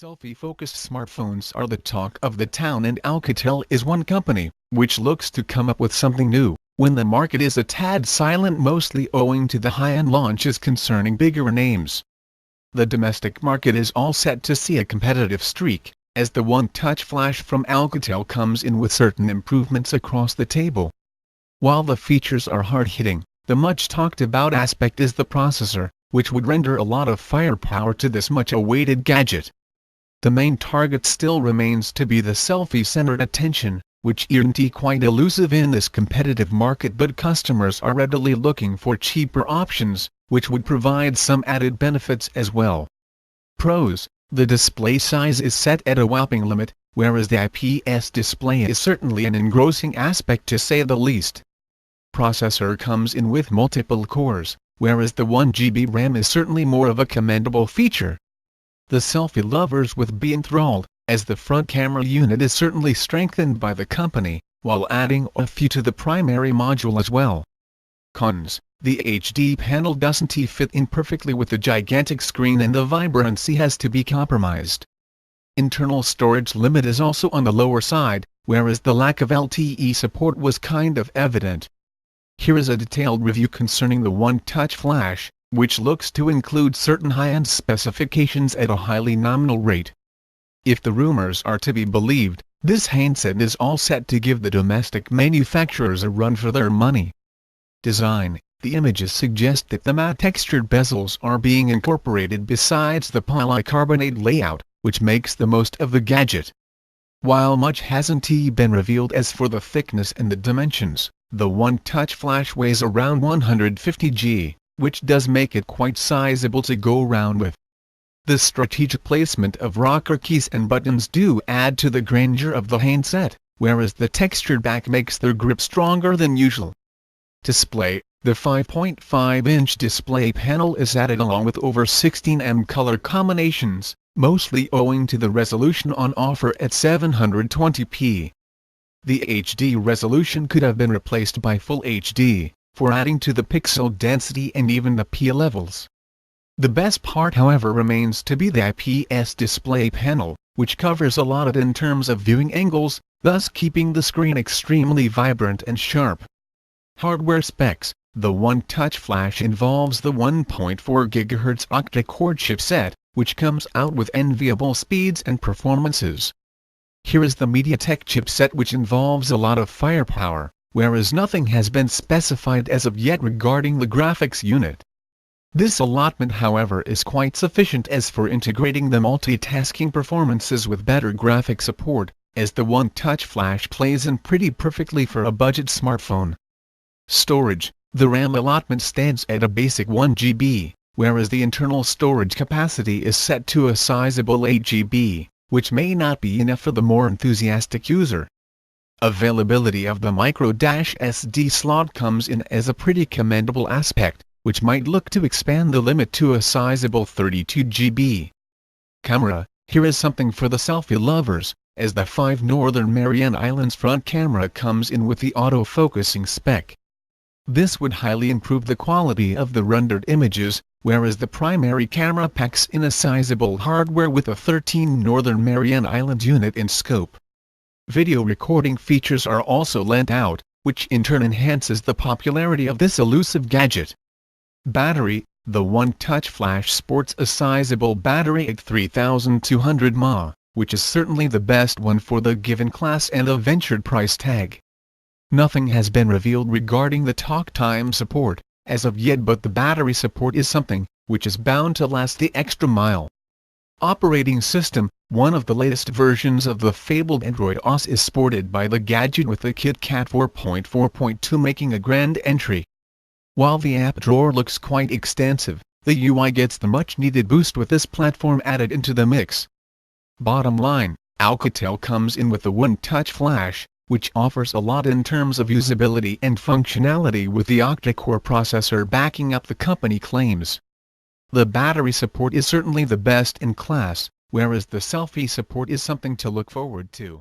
Selfie-focused smartphones are the talk of the town, and Alcatel is one company which looks to come up with something new when the market is a tad silent, mostly owing to the high-end launches concerning bigger names. The domestic market is all set to see a competitive streak, as the One Touch Flash from Alcatel comes in with certain improvements across the table. While the features are hard-hitting, the much talked about aspect is the processor, which would render a lot of firepower to this much-awaited gadget. The main target still remains to be the selfie-centered attention, which isn't quite elusive in this competitive market, but customers are readily looking for cheaper options, which would provide some added benefits as well. Pros: the display size is set at a whopping limit, whereas the IPS display is certainly an engrossing aspect to say the least. Processor comes in with multiple cores, whereas the 1GB RAM is certainly more of a commendable feature. The selfie lovers would be enthralled, as the front camera unit is certainly strengthened by the company, while adding a few to the primary module as well. Cons: the HD panel doesn't fit in perfectly with the gigantic screen, and the vibrancy has to be compromised. Internal storage limit is also on the lower side, whereas the lack of LTE support was kind of evident. Here is a detailed review concerning the One Touch Flash, which looks to include certain high-end specifications at a highly nominal rate. If the rumors are to be believed, this handset is all set to give the domestic manufacturers a run for their money. Design: the images suggest that the matte textured bezels are being incorporated besides the polycarbonate layout, which makes the most of the gadget. While much hasn't been revealed as for the thickness and the dimensions, the One Touch Flash weighs around 150 g, which does make it quite sizable to go around with. The strategic placement of rocker keys and buttons do add to the grandeur of the handset, whereas the textured back makes their grip stronger than usual. Display: the 5.5-inch display panel is added along with over 16 color combinations, mostly owing to the resolution on offer at 720p. The HD resolution could have been replaced by Full HD, for adding to the pixel density and even the P levels. The best part, however, remains to be the IPS display panel, which covers a lot in terms of viewing angles, thus keeping the screen extremely vibrant and sharp. Hardware specs: the One Touch Flash involves the 1.4 GHz octa-core chipset, which comes out with enviable speeds and performances. Here is the MediaTek chipset, which involves a lot of firepower, whereas nothing has been specified as of yet regarding the graphics unit. This allotment, however, is quite sufficient as for integrating the multitasking performances with better graphic support, as the One Touch Flash plays in pretty perfectly for a budget smartphone. Storage: the RAM allotment stands at a basic 1GB, whereas the internal storage capacity is set to a sizable 8GB, which may not be enough for the more enthusiastic user. Availability of the micro-SD slot comes in as a pretty commendable aspect, which might look to expand the limit to a sizable 32GB. Camera: here is something for the selfie lovers, as the 5 Northern Mariana Islands front camera comes in with the auto-focusing spec. This would highly improve the quality of the rendered images, whereas the primary camera packs in a sizable hardware with a 13 Northern Mariana Island unit in scope. Video recording features are also lent out, which in turn enhances the popularity of this elusive gadget. Battery: the One Touch Flash sports a sizable battery at 3200 mAh, which is certainly the best one for the given class and a ventured price tag. Nothing has been revealed regarding the talk time support as of yet, but the battery support is something which is bound to last the extra mile. Operating system: one of the latest versions of the fabled Android OS is sported by the gadget, with the KitKat 4.4.2 making a grand entry. While the app drawer looks quite extensive, the UI gets the much-needed boost with this platform added into the mix. Bottom line: Alcatel comes in with the One Touch Flash, which offers a lot in terms of usability and functionality, with the octa-core processor backing up the company claims. The battery support is certainly the best in class, whereas the selfie support is something to look forward to.